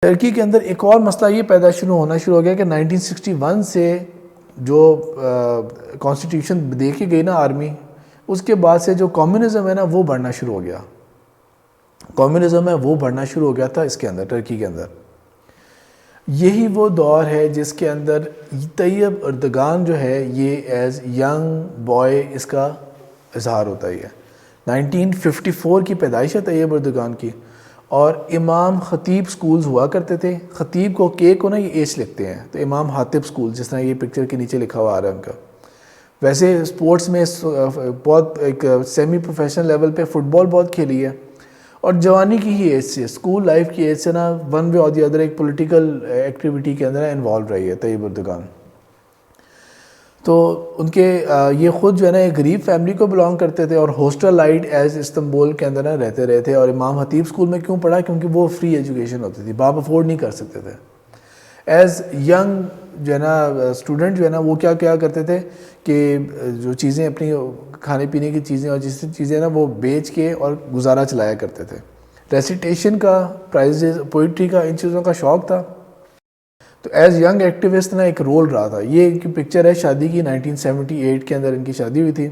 ترکی کے اندر ایک اور مسئلہ یہ ہونا شروع ہو گیا کہ 1961 سے جو کانسٹیٹیوشن دے کے گئی نا آرمی، اس کے بعد سے جو کمیونزم ہے نا وہ بڑھنا شروع ہو گیا. کمیونزم ہے وہ بڑھنا شروع ہو گیا تھا اس کے اندر، ترکی کے اندر. یہی وہ دور ہے جس کے اندر طیب اردگان جو ہے یہ ایز ینگ بوائے اس کا اظہار ہوتا ہی ہے. 1954 کی پیدائش ہے طیب اردگان کی، اور امام خطیب سکولز ہوا کرتے تھے. خطیب کو نا یہ ایج لکھتے ہیں، تو امام حاطب سکول جس طرح یہ پکچر کے نیچے لکھا ہوا آ رہا ہے ان کا. ویسے سپورٹس میں بہت ایک سیمی پروفیشنل لیول پہ فٹ بال بہت کھیلی ہے، اور جوانی کی ہی ایج سے، اسکول لائف کی ایج سے نا ون وے اور دی ادر ایک پولیٹیکل ایکٹیویٹی کے اندر انوالو رہی ہے طیب اردگان. تو ان کے یہ خود جو ہے نا ایک غریب فیملی کو بلانگ کرتے تھے، اور ہاسٹل لائٹ ایز استنبول کے اندر رہتے رہے تھے. اور امام خطیب اسکول میں کیوں پڑھا؟ کیونکہ وہ فری ایجوکیشن ہوتی تھی، باپ افورڈ نہیں کر سکتے تھے. ایز ینگ جو ہے نا اسٹوڈنٹ جو ہے نا وہ کیا کرتے تھے کہ جو چیزیں اپنی کھانے پینے کی چیزیں اور جس چیزیں نا وہ بیچ کے اور گزارا چلایا کرتے تھے. ریسیٹیشن کا، پرائزز، پوئٹری کا، ان چیزوں کا شوق تھا. تو ایز ینگ ایکٹیوسٹ نا ایک رول رہا تھا. یہ ان کی پکچر ہے شادی کی، 1978 کے اندر ان کی شادی ہوئی تھی.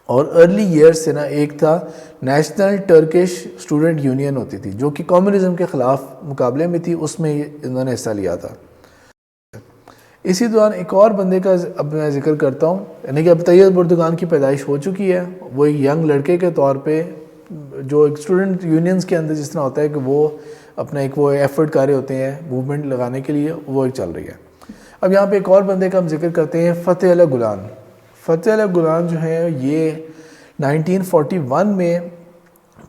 اور ارلی ایئرس سے نا ایک تھا نیشنل ٹرکش اسٹوڈنٹ یونین ہوتی تھی جو کہ کمیونزم کے خلاف مقابلے میں تھی، اس میں انہوں نے حصہ لیا تھا. اسی دوران ایک اور بندے کا اب میں ذکر کرتا ہوں، یعنی کہ اب طیب اردگان کی پیدائش ہو چکی ہے. وہ ایک ینگ لڑکے کے طور پہ جو ایک اسٹوڈنٹ یونینز کے اندر جس طرح ہوتا ہے کہ وہ اپنا ایک وہ ایفرٹ کر رہے ہوتے ہیں موومنٹ لگانے کے لیے، وہ ایک چل رہی ہے. اب یہاں پہ ایک اور بندے کا ہم ذکر کرتے ہیں، فتح اللہ گولان. فتح اللہ گولان جو ہے یہ 1941 میں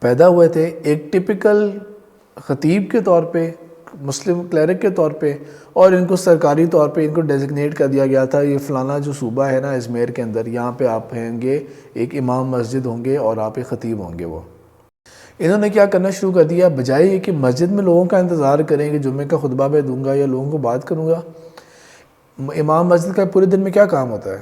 پیدا ہوئے تھے، ایک ٹپیکل خطیب کے طور پہ، مسلم کلیرک کے طور پہ، اور ان کو سرکاری طور پہ ان کو ڈیزگنیٹ کر دیا گیا تھا، یہ فلانا جو صوبہ ہے نا ازمیر کے اندر، یہاں پہ آپ ہیں گے ایک امام مسجد ہوں گے اور آپ ایک خطیب ہوں گے. وہ انہوں نے کیا کرنا شروع کر دیا، بجائے یہ کہ مسجد میں لوگوں کا انتظار کریں کہ جمعے کا خطبہ میں دوں گا یا لوگوں کو بات کروں گا. امام مسجد کا پورے دن میں کیا کام ہوتا ہے؟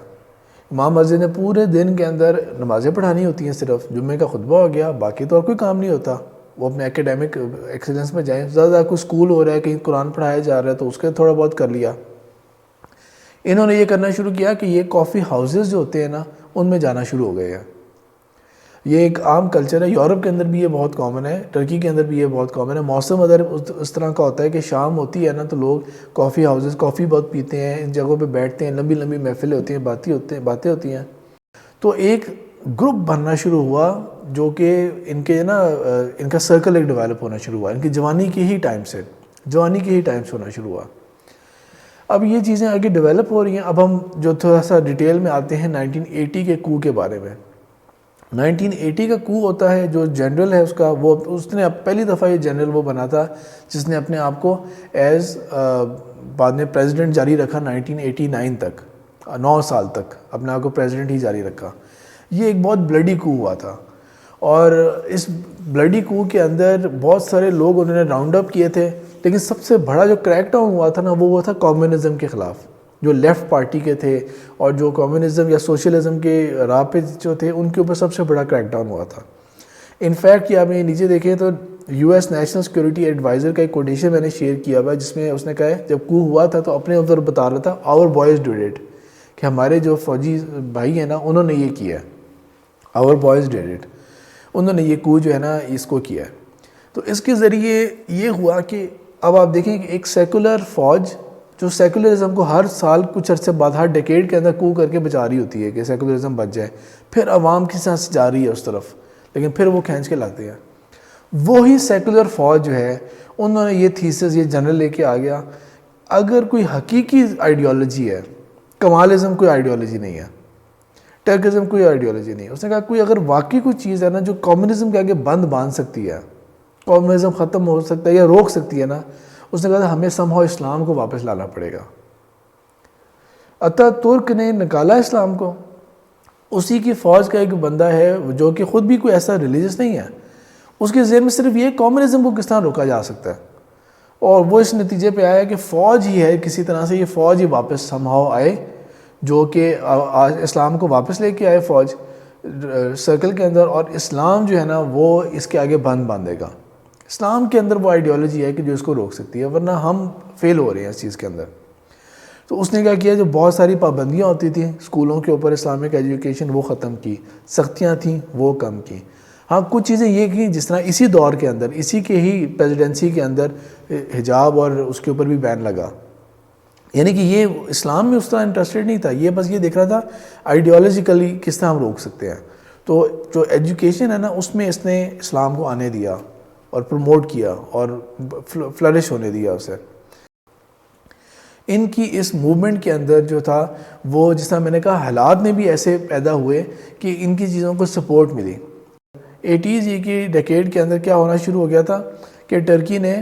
امام مسجد نے پورے دن کے اندر نمازیں پڑھانی ہوتی ہیں، صرف جمعے کا خطبہ ہو گیا، باقی تو اور کوئی کام نہیں ہوتا. وہ اپنے ایکیڈیمک ایکسیلنس میں جائیں، زیادہ کوئی اسکول ہو رہا ہے، کہیں قرآن پڑھایا جا رہا ہے تو اس کے تھوڑا بہت کر لیا. انہوں نے یہ کرنا شروع کیا کہ یہ کافی ہاؤسز جو ہوتے ہیں نا ان میں جانا شروع ہو گئے ہیں. یہ ایک عام کلچر ہے، یورپ کے اندر بھی یہ بہت کامن ہے، ترکی کے اندر بھی یہ بہت کامن ہے. موسم ادھر اس طرح کا ہوتا ہے کہ شام ہوتی ہے نا تو لوگ کافی ہاؤسز کافی بہت پیتے ہیں، ان جگہوں پہ بیٹھتے ہیں، لمبی لمبی محفلیں ہوتی ہیں، باتیں ہوتی ہیں. تو ایک گروپ بننا شروع ہوا جو کہ ان کے نا ان کا سرکل ایک ڈیولپ ہونا شروع ہوا، ان کی جوانی کے ہی ٹائم سے ہونا شروع ہوا. اب یہ چیزیں آگے ڈیولپ ہو رہی ہیں. اب ہم جو تھوڑا سا ڈیٹیل میں آتے ہیں 1980 کے کو کے بارے میں. 1980 کا کو ہوتا ہے، جو جنرل ہے اس کا، وہ اس نے پہلی دفعہ یہ جنرل وہ بنا تھا جس نے اپنے آپ کو ایز بعد میں پریزیڈنٹ جاری رکھا 1989 تک، 9 سال تک اپنے آپ کو پریزیڈنٹ ہی جاری رکھا. یہ ایک بہت بلڈی کو ہوا تھا، اور اس بلڈی کو کے اندر بہت سارے لوگ انہوں نے راؤنڈ اپ کیے تھے. لیکن سب سے بڑا جو کریک ڈاؤن ہوا تھا نا وہ تھا کمیونزم کے خلاف. جو لیفٹ پارٹی کے تھے اور جو کمیونزم یا سوشلزم کے راہ پہ جو تھے ان کے اوپر سب سے بڑا کریک ڈاؤن ہوا تھا. انفیکٹ یہ آپ نیچے دیکھیں تو U S national security adviser کا ایک کوٹیشن میں نے شیئر کیا ہوا ہے، جس میں اس نے کہا ہے جب کو ہوا تھا تو اپنے ادھر بتا رہا تھا آور بوائز ڈیڈ اٹ، کہ ہمارے جو فوجی بھائی ہیں نا انہوں نے یہ کیا ہے، آور بوائز ڈیڈ اٹ، انہوں نے یہ کو جو ہے نا اس کو کیا ہے. تو اس کے ذریعے یہ ہوا کہ اب آپ دیکھیں کہ ایک سیکولر فوج جو سیکولرزم کو ہر سال کچھ عرصے بعد ہر ڈیکیڈ کے اندر کو کر کے بچا رہی ہوتی ہے کہ سیکولرزم بچ جائے، پھر عوام کی سانس جا رہی ہے اس طرف، لیکن پھر وہ کھینچ کے لاتے ہیں. وہی سیکولر فوج جو ہے انہوں نے یہ تھیسس، یہ جنرل لے کے آ گیا، اگر کوئی حقیقی آئیڈیالوجی ہے، کمالزم کوئی آئیڈیالوجی نہیں ہے، ٹرکزم کوئی آئیڈیالوجی نہیں ہے، اس نے کہا کوئی اگر واقعی کوئی چیز ہے نا جو کمیونزم کے آگے بند باندھ سکتی ہے، کمیونزم ختم ہو سکتا ہے یا روک سکتی ہے نا، اس نے کہا ہمیں سمہو اسلام کو واپس لانا پڑے گا. ترک نے نکالا اسلام کو. اسی کی فوج کا ایک بندہ ہے جو کہ خود بھی کوئی ایسا ریلیجس نہیں ہے، اس کے ذہن میں صرف یہ کمیونزم کو کس طرح روکا جا سکتا ہے، اور وہ اس نتیجے پہ آیا کہ فوج ہی ہے، کسی طرح سے یہ فوج ہی واپس سمہو آئے جو کہ اسلام کو واپس لے کے آئے فوج سرکل کے اندر، اور اسلام جو ہے نا وہ اس کے آگے بند باندھے گا. اسلام کے اندر وہ آئیڈیالوجی ہے کہ جو اس کو روک سکتی ہے، ورنہ ہم فیل ہو رہے ہیں اس چیز کے اندر. تو اس نے کیا کیا، جو بہت ساری پابندیاں ہوتی تھیں اسکولوں کے اوپر اسلامک ایجوکیشن، وہ ختم کی، سختیاں تھیں وہ کم کی. ہاں کچھ چیزیں یہ کی جس طرح اسی دور کے اندر، اسی کے ہی پریزیڈنسی کے اندر حجاب اور اس کے اوپر بھی بین لگا. یعنی کہ یہ اسلام میں اس طرح انٹرسٹڈ نہیں تھا، یہ بس یہ دیکھ رہا تھا آئیڈیالوجیکلی کس طرح ہم روک سکتے ہیں. تو جو ایجوکیشن ہے نا، اس میں اس نے اسلام کو آنے دیا اور پروموٹ کیا اور فلرش ہونے دیا اسے. ان کی اس موومنٹ کے اندر جو تھا وہ، جس طرح میں نے کہا، حالات میں بھی ایسے پیدا ہوئے کہ ان کی چیزوں کو سپورٹ ملی. 80s کی ڈیکیڈ کے اندر کیا ہونا شروع ہو گیا تھا کہ ٹرکی نے،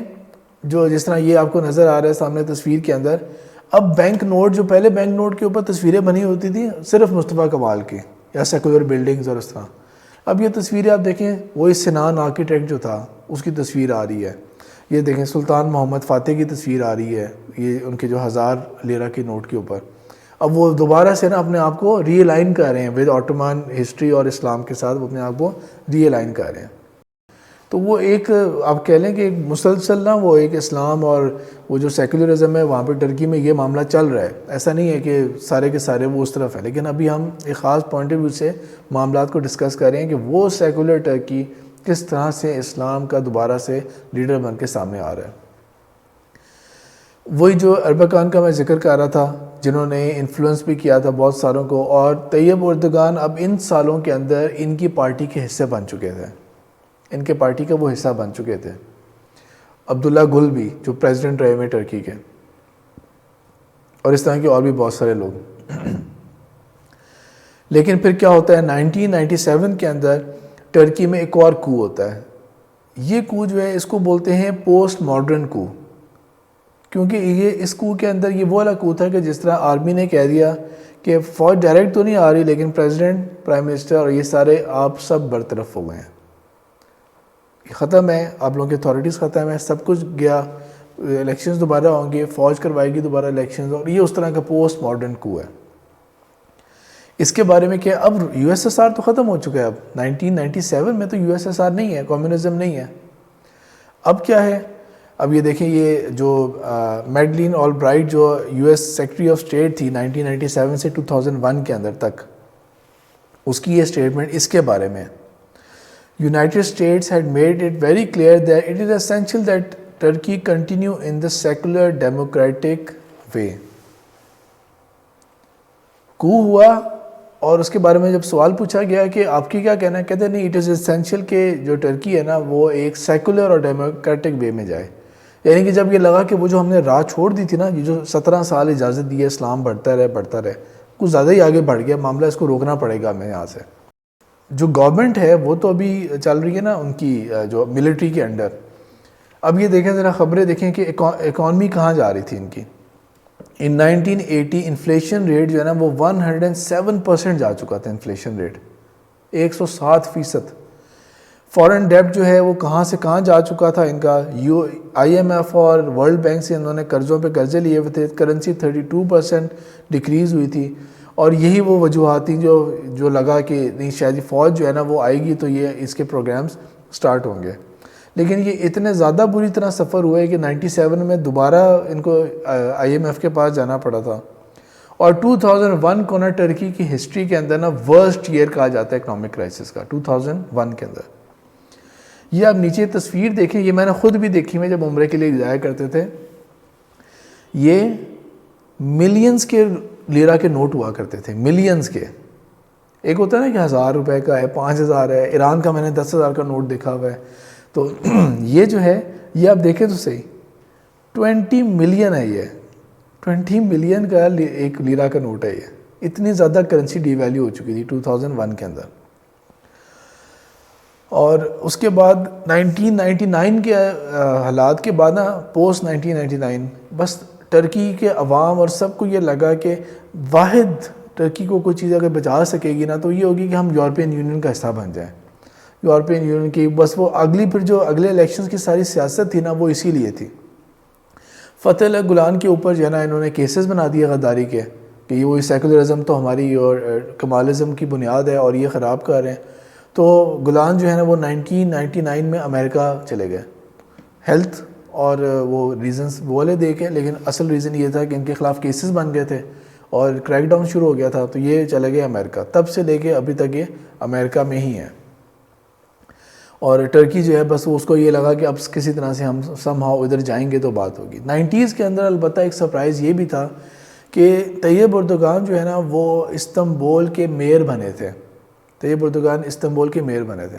جو جس طرح یہ آپ کو نظر آ رہا ہے سامنے تصویر کے اندر، اب بینک نوٹ، جو پہلے بینک نوٹ کے اوپر تصویریں بنی ہوتی تھیں صرف مصطفیٰ کمال کی یا سیکولر بلڈنگز اور اس طرح، اب یہ تصویریں آپ دیکھیں، وہی سنان آرکیٹیکٹ جو تھا اس کی تصویر آ رہی ہے. یہ دیکھیں سلطان محمد فاتح کی تصویر آ رہی ہے، یہ ان کے جو 1000 لیرہ کے نوٹ کے اوپر. اب وہ دوبارہ سے نا اپنے آپ کو ری الائن کر رہے ہیں ود آٹومان ہسٹری اور اسلام کے ساتھ، وہ اپنے آپ کو ری الائن کر رہے ہیں. تو وہ ایک، آپ کہہ لیں کہ ایک مسلسل نا، وہ ایک اسلام اور وہ جو سیکولرزم ہے وہاں پہ ٹرکی میں یہ معاملہ چل رہا ہے. ایسا نہیں ہے کہ سارے کے سارے وہ اس طرف ہے، لیکن ابھی ہم ایک خاص پوائنٹ آف ویو سے معاملات کو ڈسکس کر رہے ہیں کہ وہ سیکولر ٹرکی کس طرح سے اسلام کا دوبارہ سے لیڈر بن کے سامنے آ رہا ہے. وہی جو اربکان کا میں ذکر کر رہا تھا، جنہوں نے انفلوئنس بھی کیا تھا بہت ساروں کو، اور طیب اردگان اب ان سالوں کے اندر ان کی پارٹی کے حصے بن چکے تھے، ان کے پارٹی کا وہ حصہ بن چکے تھے. عبداللہ گل بھی جو پریزیڈنٹ رہے ہوئے ٹرکی کے، اور اس طرح کے اور بھی بہت سارے لوگ. لیکن پھر کیا ہوتا ہے 1997 کے اندر ٹرکی میں ایک اور کو ہوتا ہے. یہ کو جو ہے اس کو بولتے ہیں پوسٹ ماڈرن کو، کیونکہ یہ اس کو کے اندر یہ وہ والا کو تھا کہ جس طرح آرمی نے کہہ دیا کہ فوج ڈائریکٹ تو نہیں آ رہی، لیکن پریزیڈنٹ، پرائم منسٹر اور یہ سارے آپ سب برطرف ہو گئے ہیں، ختم ہے، آپ لوگوں کی اتھارٹیز ختم ہے، سب کچھ گیا، الیکشنز دوبارہ ہوں گے، فوج کروائے گی دوبارہ الیکشنز، اور یہ اس طرح کا پوسٹ ماڈرن کو ہے. اس کے بارے میں کیا، اب یو ایس ایس آر تو ختم ہو چکا ہے، اب 1997 میں تو یو ایس ایس آر نہیں ہے، کمیونزم نہیں ہے. اب کیا ہے، اب یہ دیکھیں، یہ جو میڈلین آل برائٹ جو U S secretary of state تھی 1997 سے 2001 کے اندر تک، اس کی یہ اسٹیٹمنٹ اس کے بارے میں، United States had made it very clear that it is essential that Turkey continue in the secular democratic way. کو ہوا، اور اس کے بارے میں جب سوال پوچھا گیا کہ آپ کی کیا کہنا ہے، کہتے نہیں، اٹ از اسینشیل کہ جو ٹرکی ہے نا وہ ایک سیکولر اور ڈیموکریٹک وے میں جائے. یعنی کہ جب یہ لگا کہ وہ جو ہم نے راہ چھوڑ دی تھی نا، یہ جو 17 سال اجازت دی ہے اسلام بڑھتا رہے، کچھ زیادہ ہی آگے بڑھ گیا معاملہ، اس کو روکنا پڑے گا ہمیں یہاں سے. جو گورنمنٹ ہے وہ تو ابھی چل رہی ہے نا ان کی جو ملٹری کے انڈر. اب یہ دیکھیں ذرا خبریں دیکھیں کہ اکانومی کہاں جا رہی تھی ان کی. ان 1980 انفلیشن ریٹ جو ہے نا وہ 107% جا چکا تھا، انفلیشن ریٹ 107%. فورن ڈیبٹ جو ہے وہ کہاں سے کہاں جا چکا تھا ان کا. آئی ایم ایف اور ورلڈ بینک سے انہوں نے قرضوں پہ قرضے لیے ہوئے تھے، کرنسی 32% ڈیکریز ہوئی تھی. اور یہی وہ وجوہات تھیں جو لگا کہ نہیں شاید فوج جو ہے نا وہ آئے گی تو یہ اس کے پروگرامز سٹارٹ ہوں گے. لیکن یہ اتنے زیادہ بری طرح سفر ہوئے کہ 97 میں دوبارہ ان کو آئی ایم ایف کے پاس جانا پڑا تھا. اور 2001 کو نا ٹرکی کی ہسٹری کے اندر نا ورسٹ ایئر کہا جاتا ہے اکنامک کرائسس کا، 2001 کے اندر. یہ آپ نیچے تصویر دیکھیں، یہ میں نے خود بھی دیکھی میں جب عمرے کے لیے جایا کرتے تھے. یہ ملینز کے لیرہ کے نوٹ ہوا کرتے تھے، ملینز کے. ایک ہوتا ہے نا کہ 1000 روپے کا ہے، 5000 ہے. ایران کا میں نے 10,000 کا نوٹ دیکھا ہوا ہے. تو یہ جو ہے یہ آپ دیکھیں تو صحیح 20 ملین ہے، یہ 20 ملین کا ایک لیرہ کا نوٹ ہے. یہ اتنی زیادہ کرنسی ڈی ویلیو ہو چکی تھی 2001 کے اندر. اور اس کے بعد 1999 کے حالات کے بعد نا، پوسٹ 1999، بس ٹرکی کے عوام اور سب کو یہ لگا کہ واحد ٹرکی کو کوئی چیز اگر بچا سکے گی نا تو یہ ہوگی کہ ہم یورپین یونین کا حصہ بن جائیں. یورپین یونین کی بس وہ پھر جو اگلے الیکشنز کی ساری سیاست تھی نا وہ اسی لیے تھی. فتح اللہ گولان کے اوپر جو ہے نا انہوں نے کیسز بنا دیے غداری کے کہ یہ وہی سیکولرزم تو ہماری اور کمالزم کی بنیاد ہے اور یہ خراب کر رہے ہیں. تو گولان جو ہے نا وہ 1999 میں امریکہ چلے گئے. ہیلتھ اور وہ ریزنز وہ والے دیکھے، لیکن اصل ریزن یہ تھا کہ ان کے خلاف کیسز بن گئے تھے اور کریک ڈاؤن شروع ہو گیا تھا، تو یہ چلے گئے امریکہ. تب سے لے کے ابھی تک یہ امریکہ میں ہی ہیں. اور ٹرکی جو ہے بس اس کو یہ لگا کہ اب کسی طرح سے ہم سم ہاؤ ادھر جائیں گے تو بات ہوگی. 90s کے اندر البتہ ایک سرپرائز یہ بھی تھا کہ طیب اردوغان جو ہے نا وہ استنبول کے میئر بنے تھے. طیب اردوغان استنبول کے میئر بنے تھے.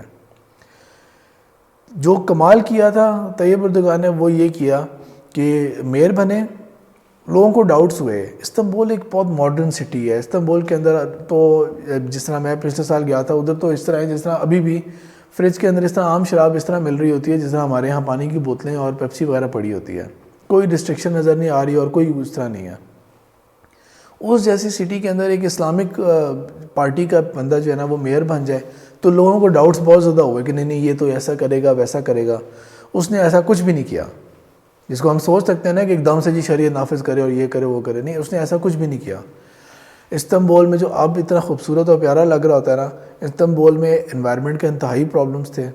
جو کمال کیا تھا طیب اردوغان نے وہ یہ کیا کہ میئر بنے، لوگوں کو ڈاؤٹس ہوئے. استنبول ایک بہت ماڈرن سٹی ہے. استنبول کے اندر تو جس طرح میں پچھلے سال گیا تھا ادھر تو اس طرح ہے جس طرح ابھی بھی فریج کے اندر اس طرح عام شراب اس طرح مل رہی ہوتی ہے جس طرح ہمارے یہاں پانی کی بوتلیں اور پیپسی وغیرہ پڑی ہوتی ہے. کوئی ریسٹرکشن نظر نہیں آ رہی اور کوئی اس طرح نہیں ہے. اس جیسی سٹی کے اندر ایک اسلامک پارٹی کا بندہ جو ہے نا وہ میئر بن جائے تو لوگوں کو ڈاؤٹس بہت زیادہ ہوئے کہ نہیں یہ تو ایسا کرے گا ویسا کرے گا. اس نے ایسا کچھ بھی نہیں کیا جس کو ہم سوچ سکتے ہیں نا کہ ایک دم سے جی شریعت نافذ کرے اور یہ کرے وہ کرے. نہیں، اس نے ایسا کچھ بھی نہیں کیا. استنبول میں جو اب اتنا خوبصورت اور پیارا لگ رہا ہوتا ہے نا، استنبول میں انوائرمنٹ کے انتہائی پرابلمس تھے،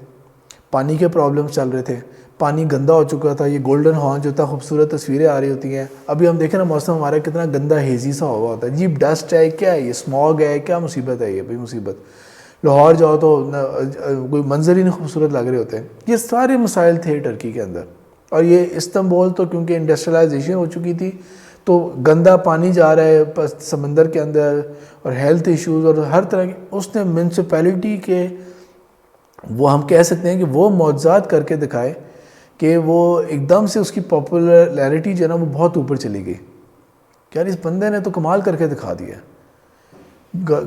پانی کے پرابلمس چل رہے تھے، پانی گندا ہو چکا تھا. یہ گولڈن ہارن جو تھا خوبصورت تصویریں آ رہی ہوتی ہیں. ابھی ہم دیکھیں نا موسم ہمارا کتنا گندا ہیزی سا ہوا ہوتا ہے. جی ڈسٹ ہے، کیا ہے یہ، اسموگ ہے، کیا مصیبت ہے یہ بھائی مصیبت. لاہور جاؤ تو کوئی منظر ہی نہیں خوبصورت لگ رہے ہوتے ہیں. یہ سارے مسائل تھے ٹرکی کے اندر. اور یہ استنبول تو کیونکہ انڈسٹریلائزیشن ہو چکی تھی تو گندا پانی جا رہا ہے سمندر کے اندر اور ہیلتھ ایشوز اور ہر طرح کی. اس نے میونسپیلٹی کے وہ ہم کہہ سکتے ہیں کہ وہ معجزات کر کے دکھائے کہ وہ ایک دم سے اس کی پاپولیرٹی جو ہے نا وہ بہت اوپر چلی گئی. یار اس بندے نے تو کمال کر کے دکھا دیا.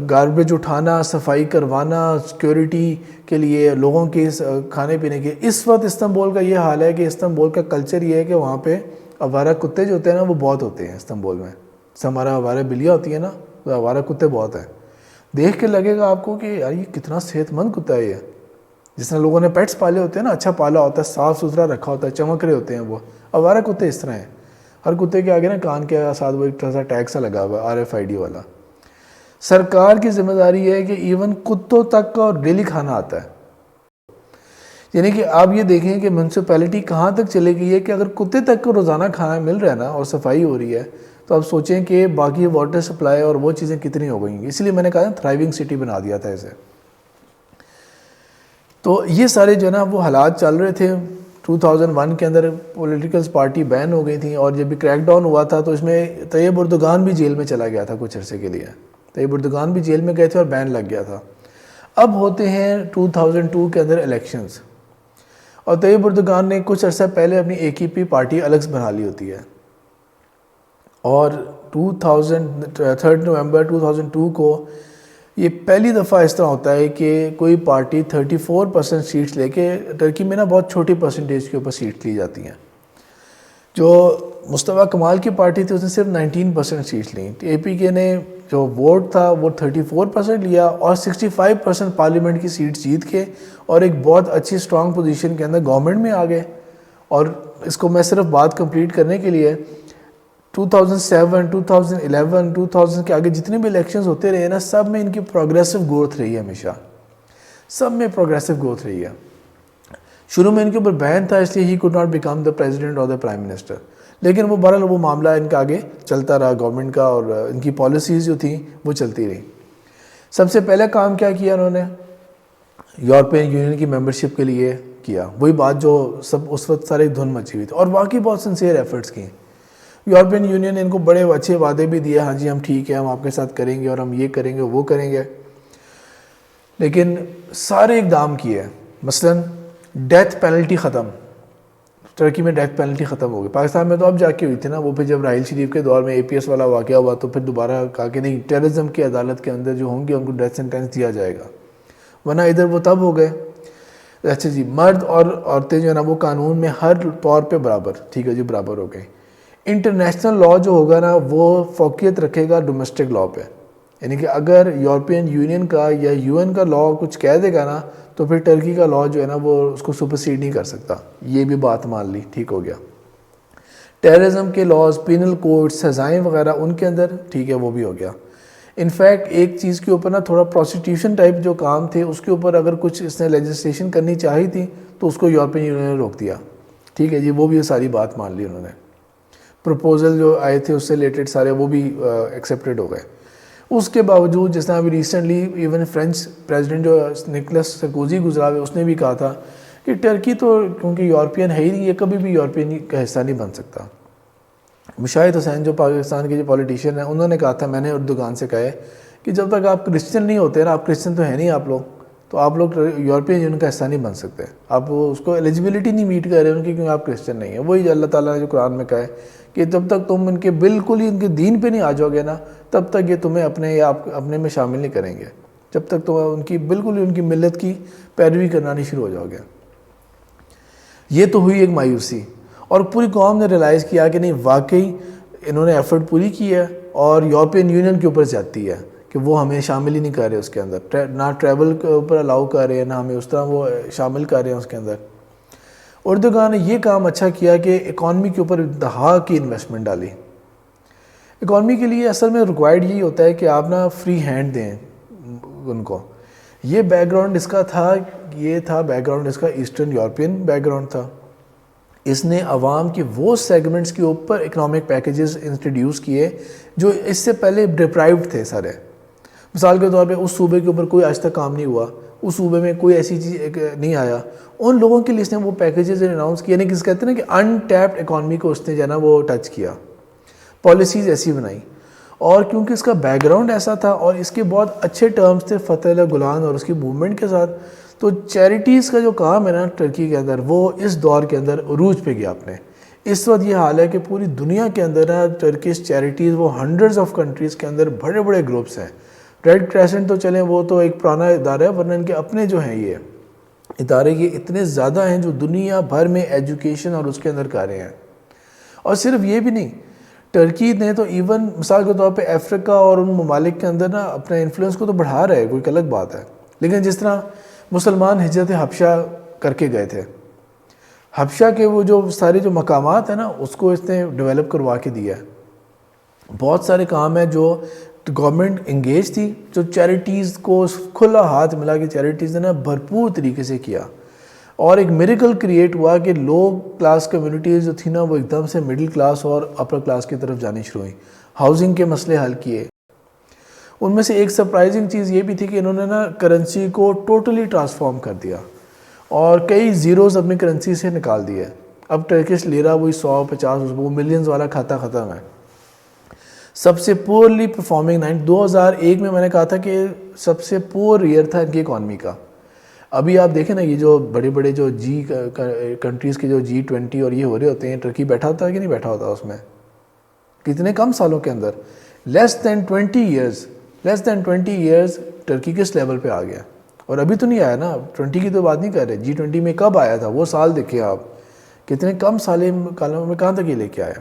گاربیج اٹھانا، صفائی کروانا، سیکیورٹی کے لیے، لوگوں کے کھانے پینے کے. اس وقت استنبول کا یہ حال ہے کہ استنبول کا کلچر یہ ہے کہ وہاں پہ آوارہ کتے جو ہوتے ہیں نا وہ بہت ہوتے ہیں استنبول میں. ہمارا آوارہ بلیاں ہوتی ہیں نا، تو آوارہ کتے بہت ہیں. دیکھ کے لگے گا آپ کو کہ یار یہ کتنا صحت مند کتا ہے یہ. جس طرح لوگوں نے پیٹس پالے ہوتے ہیں نا، اچھا پالا ہوتا ہے، صاف ستھرا رکھا ہوتا ہے، چمک رہے ہوتے ہیں، وہ آوارہ کتے اس طرح ہیں. ہر کتے کے آگے نا کان کے ساتھ وہ ایک طرح سا ٹیگ سا لگا ہوا ہے RFID والا. سرکار کی ذمہ داری ہے کہ ایون کتوں تک کا ڈیلی کھانا آتا ہے. یعنی کہ آپ یہ دیکھیں کہ میونسپیلٹی کہاں تک چلے گئی ہے کہ اگر کتے تک کو روزانہ کھانا مل رہا ہے نا اور صفائی ہو رہی ہے تو آپ سوچیں کہ باقی واٹر سپلائی اور وہ چیزیں کتنی ہو گئی ہیں. اس لیے میں نے کہا نا تھرائیونگ سٹی بنا دیا تھا اسے. تو یہ سارے جو ہے نا وہ حالات چل رہے تھے. 2001 کے اندر پولیٹیکل پارٹی بین ہو گئی تھیں اور جب بھی کریک ڈاؤن ہوا تھا تو اس میں طیب اردوغان بھی جیل میں چلا گیا تھا کچھ عرصے کے لیے. طیب اردوغان بھی جیل میں گئے تھے اور بین لگ گیا تھا. اب ہوتے ہیں 2002 کے اندر الیکشنز اور طیب اردوغان نے کچھ عرصہ پہلے اپنی AKP پارٹی الگ بنا لی ہوتی ہے اور 3 نومبر 2002 کو یہ پہلی دفعہ اس طرح ہوتا ہے کہ کوئی پارٹی 34% سیٹس لے کے، ٹرکی میں نا بہت چھوٹی پرسنٹیج کے اوپر سیٹس لی جاتی ہیں. جو مصطفیٰ کمال کی پارٹی تھی اس نے صرف 19% سیٹس لیں. APK نے جو ووٹ تھا وہ 34% لیا اور 65% پارلیمنٹ کی سیٹس جیت کے اور ایک بہت اچھی سٹرانگ پوزیشن کے اندر گورنمنٹ میں آ گئے. اور اس کو میں صرف بات کمپلیٹ کرنے کے لیے 2007 2011 2000 کے آگے جتنے بھی الیکشنز ہوتے رہے نا سب میں ان کی پروگریسو گروتھ رہی ہے. ہمیشہ سب میں پروگریسو گروتھ رہی ہے. شروع میں ان کے اوپر بین تھا اس لیے he could not become the president اور دا پرائم منسٹر، لیکن وہ بہرحال وہ معاملہ ان کا آگے چلتا رہا گورنمنٹ کا اور ان کی پالیسیز جو تھیں وہ چلتی رہی. سب سے پہلا کام کیا کیا انہوں نے؟ یورپین یونین کی ممبرشپ کے لیے کیا. وہی بات جو سب اس وقت سارے دھن مچی ہوئی تھی اور واقعی بہت سنسیئر ایفرٹس کی. یورپین یونین نے ان کو بڑے اچھے وعدے بھی دیے، ہاں جی ہم ٹھیک ہے ہم آپ کے ساتھ کریں گے اور ہم یہ کریں گے وہ کریں گے، لیکن سارے اقدام کیے. مثلا ڈیتھ پینلٹی ختم، ٹرکی میں ڈیتھ پینلٹی ختم ہو گئی. پاکستان میں تو اب جا کے ہوئی تھی نا، وہ پھر جب راحیل شریف کے دور میں APS والا واقعہ ہوا تو پھر دوبارہ کہا کہ نہیں ٹیررزم کی عدالت کے اندر جو ہوں گے ان کو ڈیتھ سینٹینس دیا جائے گا، ورنہ ادھر وہ تب ہو گئے. اچھا جی، مرد اور عورتیں جو ہے نا وہ قانون میں ہر طور پہ برابر، ٹھیک ہے جی برابر ہو گئی. انٹرنیشنل لاء جو ہوگا نا وہ فوقیت رکھے گا ڈومیسٹک لاء پہ. یعنی کہ اگر یورپین یونین کا یا UN کا لاء کچھ کہہ دے گا نا تو پھر ٹرکی کا لاء جو ہے نا وہ اس کو سپرسیڈ نہیں کر سکتا. یہ بھی بات مان لی، ٹھیک ہو گیا. ٹیررزم کے لاز، پینل کوڈ، سزائیں وغیرہ ان کے اندر ٹھیک ہے وہ بھی ہو گیا. انفیکٹ ایک چیز کے اوپر نا تھوڑا پروسٹیٹیوشن ٹائپ جو کام تھے اس کے اوپر اگر کچھ اس نے لیجسلیشن کرنی چاہی تھی تو اس کو یورپین یونین نے روک دیا. ٹھیک ہے جی، وہ بھی ساری بات مان لی انہوں نے. پروپوزل جو آئے تھے اس سے ریلیٹڈ سارے وہ بھی ایکسیپٹیڈ ہو گئے. اس کے باوجود جس طرح ابھی ریسنٹلی ایون فرینچ پریزیڈنٹ جو نکولس سرکوزی گزرا ہوئے اس نے بھی کہا تھا کہ ٹرکی تو کیونکہ یورپین ہے ہی نہیں، یہ کبھی بھی یورپین کا حصہ نہیں بن سکتا. مشاہد حسین جو پاکستان کے جو پولیٹیشین ہیں انہوں نے کہا تھا، میں نے اردوغان سے کہا ہے کہ جب تک آپ کرسچن نہیں ہوتے نا، آپ کرسچن تو ہے نہیں آپ لوگ، تو آپ لوگ یورپین یونین کا حصہ نہیں بن سکتے. آپ اس کو ایلیجبلٹی نہیں میٹ کر رہے ان کی، کیونکہ آپ کرسچن نہیں ہیں. وہی اللہ تعالیٰ نے جو قرآن میں کہا ہے کہ جب تک تم ان کے بالکل ہی ان کے دین پہ نہیں آ جاؤ گے نا، تب تک یہ تمہیں اپنے میں شامل نہیں کریں گے، جب تک تم ان کی بالکل ہی ان کی ملت کی پیروی کرنا نہیں شروع ہو جاؤ گے. یہ تو ہوئی ایک مایوسی، اور پوری قوم نے ریلائز کیا کہ نہیں واقعی انہوں نے ایفرٹ پوری کی ہے، اور یورپین یونین کے اوپر زیادتی ہے کہ وہ ہمیں شامل ہی نہیں کر رہے اس کے اندر، نہ ٹریول کے اوپر الاؤ کر رہے ہیں، نہ ہمیں اس طرح وہ شامل کر رہے ہیں اس کے اندر. اردوغان نے یہ کام اچھا کیا کہ اکانومی کے اوپر انتہا کی انویسٹمنٹ ڈالی. اکانومی کے لیے اصل میں ریکوائرڈ یہی ہوتا ہے کہ آپ نا فری ہینڈ دیں ان کو. یہ بیک گراؤنڈ اس کا تھا، یہ تھا بیک گراؤنڈ اس کا ایسٹرن یورپین بیک گراؤنڈ تھا. اس نے عوام کے وہ سیگمنٹس کے اوپر اکنامک پیکیجز انٹروڈیوس کیے جو اس سے پہلے ڈپرائیوڈ تھے سارے. مثال کے طور پہ اس صوبے کے اوپر کوئی آج تک کام نہیں ہوا، اس صوبے میں کوئی ایسی چیز نہیں آیا، ان لوگوں کے لیے اس نے وہ پیکیجز اناؤنس کیے. یعنی کہ کہتے ہیں نا کہ ان ٹیپڈ اکانومی کو اس نے جو ہے نا وہ ٹچ کیا، پالیسیز ایسی بنائی. اور کیونکہ اس کا بیک گراؤنڈ ایسا تھا اور اس کے بہت اچھے ٹرمز تھے فتح اللہ گولان اور اس کی موومنٹ کے ساتھ، تو چیریٹیز کا جو کام ہے نا ٹرکی کے اندر وہ اس دور کے اندر عروج پہ گیا اپنے. اس وقت یہ حال ہے کہ پوری دنیا کے اندر نا ٹرکش چیریٹیز وہ ہنڈریڈز آف کنٹریز کے اندر بڑے بڑے گروپس ہیں. ریڈ کریسنٹ تو چلیں وہ تو ایک پرانا ادارہ ہے، ورنہ ان کے اپنے جو ہیں یہ ادارے یہ اتنے زیادہ ہیں جو دنیا بھر میں ایجوکیشن اور اس کے اندر کر رہے ہیں. اور صرف یہ بھی نہیں، ٹرکی نے تو ایون مثال کے طور پہ افریقہ اور ان ممالک کے اندر نا اپنے انفلوئنس کو تو بڑھا رہا ہے، کوئی الگ بات ہے. لیکن جس طرح مسلمان ہجرت حبشہ کر کے گئے تھے، حبشہ کے وہ جو سارے جو مقامات ہیں نا اس کو اس نے ڈیولپ کروا کے دیا ہے. بہت سارے کام ہیں جو گورنمنٹ انگیج تھی، جو چیریٹیز کو کھلا ہاتھ ملا کے چیریٹیز نے نا بھرپور طریقے سے کیا. اور ایک میریکل کریٹ ہوا کہ لو کلاس کمیونٹیز جو تھی نا وہ ایک دم سے مڈل کلاس اور اپر کلاس کی طرف جانی شروع ہوئی. ہاؤسنگ کے مسئلے حل کیے. ان میں سے ایک سرپرائزنگ چیز یہ بھی تھی کہ انہوں نے نا کرنسی کو ٹوٹلی ٹرانسفارم کر دیا اور کئی زیروز اپنی کرنسی سے نکال دیے. اب ٹرکش لیرا وہی 100-50 وہ ملینز والا کھاتا ختم ہے. سب سے پورلی پرفارمنگ 2001 میں نے کہا تھا کہ سب سے پور ایئر تھا ان کی اکانومی کا. ابھی آپ دیکھیں نا یہ جو بڑے بڑے جو کنٹریز کے جو G20 اور یہ ہو رہے ہوتے ہیں، ٹرکی بیٹھا ہوتا ہے کہ نہیں بیٹھا ہوتا اس میں؟ کتنے کم سالوں کے اندر لیس دین 20 ایئرز ٹرکی کس لیول پہ آ گیا. اور ابھی تو نہیں آیا نا، 20 کی تو بات نہیں کر رہے، G20 میں کب آیا تھا وہ سال دیکھیں آپ، کتنے کم کالوں میں کہاں تک یہ لے کے آیا.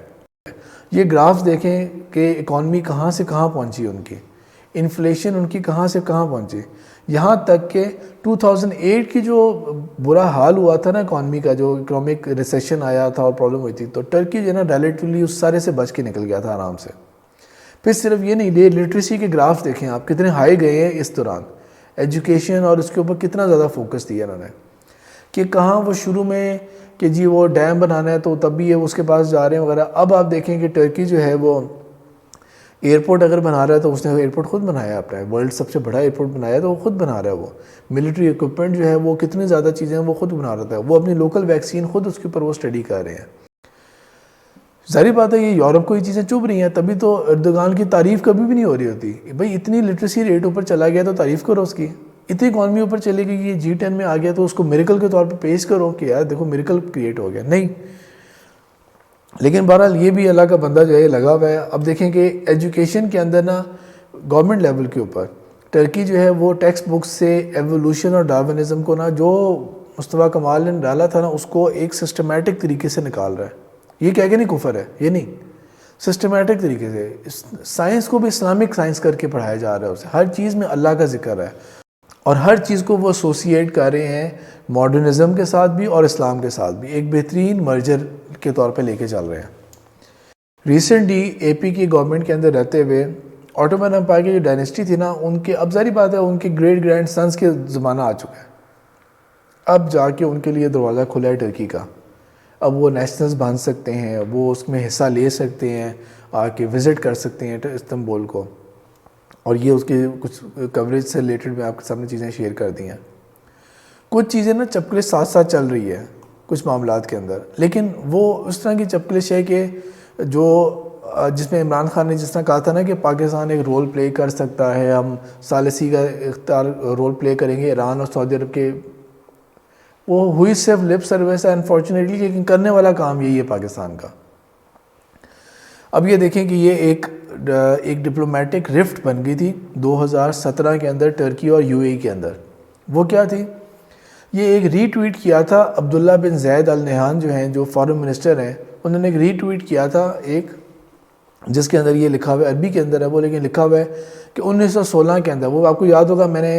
یہ گرافز دیکھیں کہ اکانومی کہاں سے کہاں پہنچی ان کی، انفلیشن ان کی کہاں سے کہاں پہنچی. یہاں تک کہ 2008 کی جو برا حال ہوا تھا نا اکانومی کا، جو اکنامک ریسیشن آیا تھا اور پرابلم ہوئی تھی، تو ٹرکی جو ہے نا ریلیٹیولی اس سارے سے بچ کے نکل گیا تھا آرام سے. پھر صرف یہ نہیں، لٹریسی کے گرافز دیکھیں آپ کتنے ہائی گئے ہیں اس دوران. ایجوکیشن اور اس کے اوپر کتنا زیادہ فوکس دیا انہوں نے، کہ کہاں وہ شروع میں کہ جی وہ ڈیم بنانا ہے تو تب بھی یہ اس کے پاس جا رہے ہیں وغیرہ. اب آپ دیکھیں کہ ٹرکی جو ہے وہ ایئرپورٹ اگر بنا رہا ہے تو اس نے ایئرپورٹ خود بنایا اپنا، ورلڈ سب سے بڑا ایئرپورٹ بنایا ہے تو وہ خود بنا رہا ہے. وہ ملٹری ایکوپمنٹ جو ہے وہ کتنی زیادہ چیزیں ہیں وہ خود بنا رہا ہے. وہ اپنی لوکل ویکسین خود اس کے اوپر وہ اسٹڈی کر رہے ہیں. ظاہر بات ہے یہ یورپ کو یہ چیزیں چبھ رہی ہیں، تبھی تو اردوغان کی تعریف کبھی بھی نہیں ہو رہی ہوتی. بھائی اتنی لٹریسی ریٹ اوپر چلا گیا تو تعریف کرو اس کی. اتنی اکانومی اوپر چلے گئی، یہ G10 میں آ گیا تو اس کو میریکل کے طور پہ پیش کرو کہ یار دیکھو میریکل کریٹ ہو گیا. نہیں، لیکن بہرحال یہ بھی اللہ کا بندہ جو ہے لگا ہوا ہے. اب دیکھیں کہ ایجوکیشن کے اندر نا گورنمنٹ لیول کے اوپر ٹرکی جو ہے وہ ٹیکسٹ بک سے ایوولوشن اور ڈارونزم کو نا جو مصطفیٰ کمال نے ڈالا تھا نا اس کو ایک سسٹمیٹک طریقے سے نکال رہا ہے. یہ کہہ کے نہیں کفر ہے، یہ نہیں، سسٹمیٹک طریقے سے سائنس کو بھی اسلامک سائنس کر کے پڑھایا جا رہا ہے. اسے ہر چیز میں اللہ کا ذکر ہے اور ہر چیز کو وہ ایسوسیٹ کر رہے ہیں ماڈرنزم کے ساتھ بھی اور اسلام کے ساتھ بھی، ایک بہترین مرجر کے طور پہ لے کے چل رہے ہیں. ریسنٹلی اے پی کی گورنمنٹ کے اندر رہتے ہوئے آٹومن امپائر کی جو ڈائنیسٹی تھی نا ان کے اب ظاہری بات ہے ان کے گریٹ گرینڈ سنس کے زمانہ آ چکا ہے. اب جا کے ان کے لیے دروازہ کھلا ہے ٹرکی کا. اب وہ نیشنلز بن سکتے ہیں, وہ اس میں حصہ لے سکتے ہیں, آ کے وزٹ کر سکتے ہیں استنبول کو. اور یہ اس کے کچھ کوریج سے ریلیٹڈ میں آپ کے سامنے چیزیں شیئر کر دی ہیں. کچھ چیزیں نا چپکلش ساتھ ساتھ چل رہی ہے کچھ معاملات کے اندر, لیکن وہ اس طرح کی چپکلش ہے کہ جو جس میں عمران خان نے جس طرح کہا تھا نا کہ پاکستان ایک رول پلے کر سکتا ہے, ہم ثالثی کا اختیار رول پلے کریں گے ایران اور سعودی عرب کے, وہ ہوئی صرف لپ سروس ہے انفارچونیٹلی, لیکن کرنے والا کام یہی ہے پاکستان کا. اب یہ دیکھیں کہ یہ ایک ڈپلومیٹک رفٹ بن گئی تھی 2017 کے اندر ٹرکی اور یو اے کے اندر. وہ کیا تھی؟ یہ ایک ری ٹویٹ کیا تھا عبداللہ بن زید ال نہیان جو ہیں, جو فارن منسٹر ہیں, انہوں نے ایک ری ٹویٹ کیا تھا ایک, جس کے اندر یہ لکھا ہوا ہے, عربی کے اندر ہے وہ, لیکن لکھا ہوا ہے کہ 1916 کے اندر, وہ آپ کو یاد ہوگا میں نے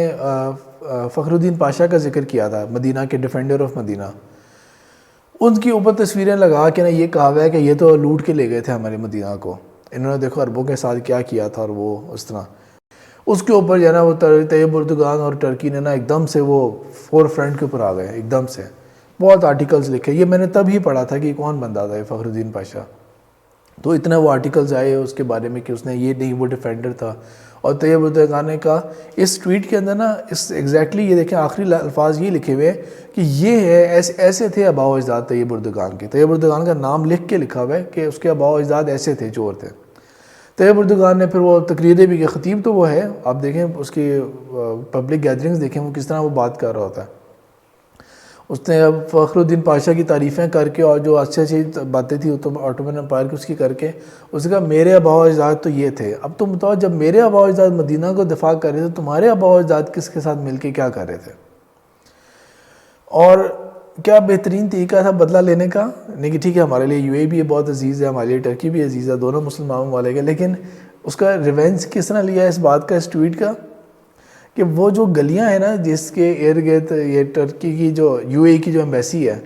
فخر الدین پاشا کا ذکر کیا تھا, مدینہ کے ڈیفینڈر آف مدینہ, ان کی اوپر تصویریں لگا کے نا یہ کہا ہوا ہے کہ یہ تو لوٹ کے لے گئے تھے ہمارے مدینہ کو, انہوں نے دیکھو عربوں کے ساتھ کیا کیا تھا. اور وہ اس طرح اس کے اوپر جو ہے نا وہ طیب اردگان اور ٹرکی نے نا ایک دم سے وہ فور فرنٹ کے اوپر آ گئے ایک دم سے. بہت آرٹیکلز لکھے, یہ میں نے تب ہی پڑھا تھا کہ یہ کون بندہ تھا یہ فخر الدین پاشا. تو اتنا وہ آرٹیکلز آئے اس کے بارے میں کہ اس نے یہ نہیں وہ ڈیفینڈر تھا. اور طیب اردگان نے کہا اس ٹویٹ کے اندر نا اس ایگزیکٹلی یہ دیکھیں آخری الفاظ یہ لکھے ہوئے کہ یہ ہے ایسے تھے آباء و اجداد طیب اردگان کے. طیب اردگان کا نام لکھ کے لکھا ہوا ہے کہ اس کے آباء و اجداد ایسے تھے, چور تھے. طیب اردگان نے پھر وہ تقریریں بھی کی, خطیب تو وہ ہے, آپ دیکھیں اس کی پبلک گیدرنگز دیکھیں وہ کس طرح وہ بات کر رہا ہوتا ہے. اس نے اب فخر الدین پاشا کی تعریفیں کر کے اور جو اچھی اچھی باتیں تھیں آٹومن امپائر کی اس کی کر کے اس نے کہا میرے آباء و اجداد تو یہ تھے. اب تم بتاؤ جب میرے آباء و اجداد مدینہ کو دفاع کر رہے تھے, تمہارے آباء و اجداد کس کے ساتھ مل کے کیا کر رہے تھے؟ اور کیا بہترین طریقہ تھا بدلہ لینے کا. نہیں کہ ٹھیک ہے ہمارے لیے یو اے بھی بہت عزیز ہے, ہمارے لیے ٹرکی بھی عزیز ہے, دونوں مسلمانوں والے کے, لیکن اس کا ریونج کس طرح لیا اس بات کا, اس ٹویٹ کا, کہ وہ جو گلیاں ہیں نا جس کے ارد گرد یہ ٹرکی کی جو یو اے کی جو ایمبیسی ہے,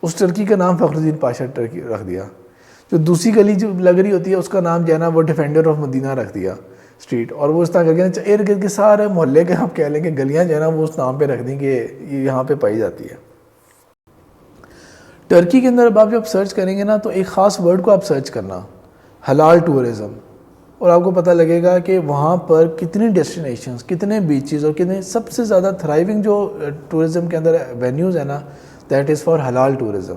اس ٹرکی کا نام فخر الدین پاشا ٹرکی رکھ دیا. جو دوسری گلی جو لگ رہی ہوتی ہے اس کا نام جو ہے نا وہ ڈیفینڈر آف مدینہ رکھ دیا اسٹریٹ. اور وہ اس طرح کر کے ارد گرد کے سارے محلے کے آپ کہہ لیں کہ گلیاں جو ہے نا وہ اس نام پہ رکھ دیں کہ یہ یہاں پہ پائی جاتی ہے. ٹرکی کے اندر اب آپ جب سرچ کریں گے نا تو ایک خاص ورڈ کو آپ سرچ کرنا, حلال ٹورزم, اور آپ کو پتہ لگے گا کہ وہاں پر کتنی ڈیسٹینیشنز, کتنے بیچز اور کتنے سب سے زیادہ تھرائیونگ جو ٹورزم کے اندر وینیوز ہیں نا, دیٹ از فار حلال ٹورزم.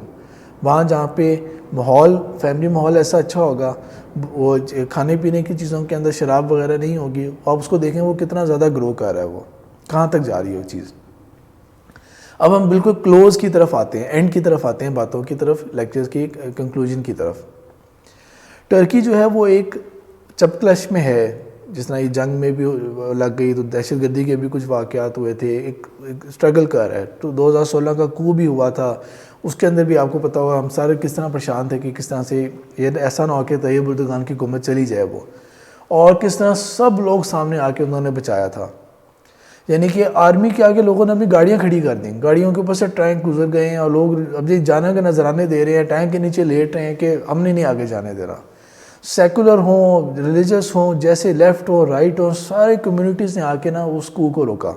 وہاں جہاں پہ ماحول فیملی ماحول ایسا اچھا ہوگا, وہ کھانے پینے کی چیزوں کے اندر شراب وغیرہ نہیں ہوگی, آپ اس کو دیکھیں وہ کتنا زیادہ گرو کر رہا ہے, وہ کہاں تک جا رہی ہے وہ چیز. اب ہم بالکل کلوز کی طرف آتے ہیں, اینڈ کی طرف آتے ہیں باتوں کی طرف, لیکچرز کی کنکلوژن کی طرف. ٹرکی جو ہے وہ ایک چپکلش میں ہے, جس طرح یہ جنگ میں بھی لگ گئی تو دہشت گردی کے بھی کچھ واقعات ہوئے تھے, ایک اسٹرگل کر رہا ہے. تو 2016 کا کو بھی ہوا تھا, اس کے اندر بھی آپ کو پتہ ہوگا ہم سارے کس طرح پریشان تھے کہ کس طرح سے یہ ایسا نہ ہو کہ طیب اردگان کی حکومت چلی جائے وہ, اور کس طرح سب لوگ سامنے آ کے انہوں نے بچایا تھا. یعنی کہ آرمی کے آگے لوگوں نے اپنی گاڑیاں کھڑی کر دیں, گاڑیوں کے اوپر سے ٹینک گزر گئے ہیں اور لوگ اب یہ جانے کے نذرانے دے رہے ہیں, ٹینک کے نیچے لیٹ رہے ہیں کہ ہم نے نہیں آگے جانے دے رہا. سیکولر ہوں, ریلیجس ہوں, جیسے لیفٹ ہو رائٹ ہو, سارے کمیونٹیز نے آ کے نا اس کو روکا.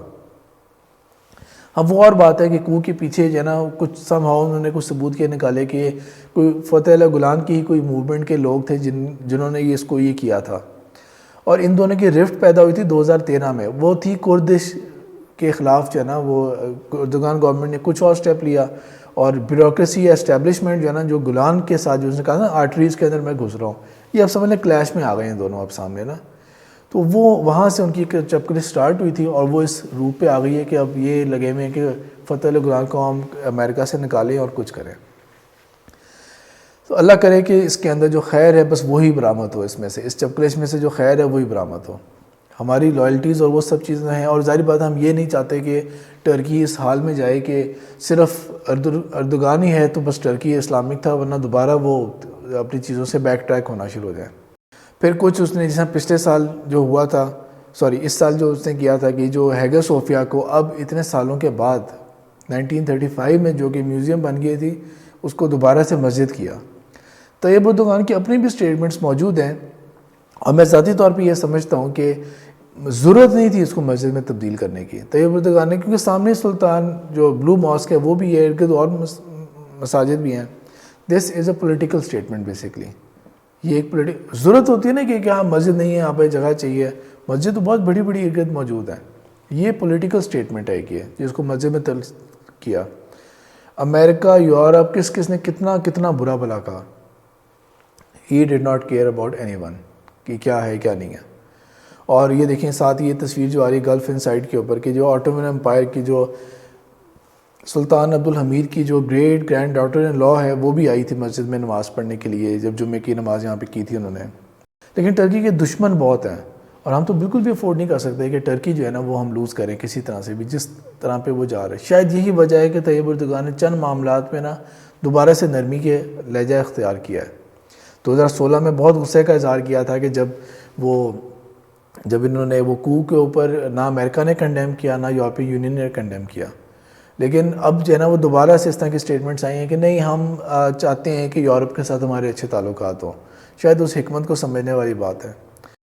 اب وہ اور بات ہے کہ کو کے پیچھے جو ہے نا کچھ سم ہاؤ انہوں نے کچھ ثبوت کے نکالے کہ کوئی فتح اللہ گولان کی ہی کوئی موومنٹ کے لوگ تھے جنہوں نے اس کو یہ کیا تھا. اور ان دونوں کی رفٹ پیدا ہوئی تھی 2013 میں, وہ تھی کردش کے خلاف جو ہے نا وہ اردگان گورنمنٹ نے کچھ اور سٹیپ لیا, اور بیوروکریسی یا اسٹیبلشمنٹ جو ہے نا جو گولان کے ساتھ جو اس نے کہا نا آرٹریز کے اندر میں گھس رہا ہوں, یہ اب سمجھ لیں کلیش میں آ گئے ہیں دونوں اب سامنے نا. تو وہ وہاں سے ان کی چپکلش سٹارٹ ہوئی تھی اور وہ اس روپ پہ آ گئی ہے کہ اب یہ لگے ہوئے ہیں کہ فتح اللہ گولان کو ہم امریکہ سے نکالیں اور کچھ کریں. تو اللہ کرے کہ اس کے اندر جو خیر ہے بس وہی برآمد ہو, اس میں سے اس چپکلش میں سے جو خیر ہے وہی برآمد ہو. ہماری لائلٹیز اور وہ سب چیزیں ہیں, اور ظاہر بات ہم یہ نہیں چاہتے کہ ٹرکی اس حال میں جائے کہ صرف اردگان ہی ہے تو بس ٹرکی اسلامک تھا, ورنہ دوبارہ وہ اپنی چیزوں سے بیک ٹریک ہونا شروع ہو جائے. پھر کچھ اس نے جیسا پچھلے سال جو ہوا تھا, اس سال جو اس نے کیا تھا کہ جو ہیگا صوفیہ کو اب اتنے سالوں کے بعد 1935 میں جو کہ میوزیم بن گئی تھی اس کو دوبارہ سے مسجد کیا. طیب اردگان کی اپنی بھی سٹیٹمنٹس موجود ہیں, اور میں ذاتی طور پہ یہ سمجھتا ہوں کہ ضرورت نہیں تھی اس کو مسجد میں تبدیل کرنے کی طیب اردگان نے, کیونکہ سامنے سلطان جو بلو ماسک ہے وہ بھی ہے, ارد گرد اور مساجد بھی ہیں, دس از اے پولیٹیکل اسٹیٹمنٹ بیسکلی. یہ ایک ضرورت ہوتی ہے نا کہ ہاں مسجد نہیں ہے یہاں پہ جگہ چاہیے, مسجد تو بہت بڑی بڑی ارد گرد موجود ہیں. یہ پولیٹیکل اسٹیٹمنٹ ہے کہ جس کو مسجد میں تلق کیا. امریکہ, یورپ, کس نے کتنا برا بھلا کہا. He did not care about anyone کہ کیا ہے کیا نہیں ہے. اور یہ دیکھیں ساتھ یہ تصویر جو آ رہی ہے گلف انسائڈ کے اوپر کہ جو آٹومن امپائر کی جو سلطان عبدالحمید کی جو گریٹ گرینڈ ڈاٹر ان لا ہے وہ بھی آئی تھی مسجد میں نماز پڑھنے کے لیے جب جمعے کی نماز یہاں پہ کی تھی انہوں نے. لیکن ٹرکی کے دشمن بہت ہیں اور ہم تو بالکل بھی افورڈ نہیں کر سکتے کہ ٹرکی جو ہے نا وہ ہم لوز کریں کسی طرح سے بھی, جس طرح پہ وہ جا رہے ہیں. شاید یہی وجہ ہے کہ طیب اردگان نے چند معاملات میں نا دوبارہ سے نرمی کے لہجہ اختیار کیا ہے. 2016 میں بہت غصے کا اظہار کیا تھا کہ جب انہوں نے وہ کو کے اوپر نہ امریکہ نے کنڈیم کیا نہ یورپی یونین نے کنڈیم کیا. لیکن اب جو ہے نا وہ دوبارہ سے اس طرح کی اسٹیٹمنٹس آئی ہیں کہ نہیں ہم چاہتے ہیں کہ یورپ کے ساتھ ہمارے اچھے تعلقات ہوں. شاید اس حکمت کو سمجھنے والی بات ہے.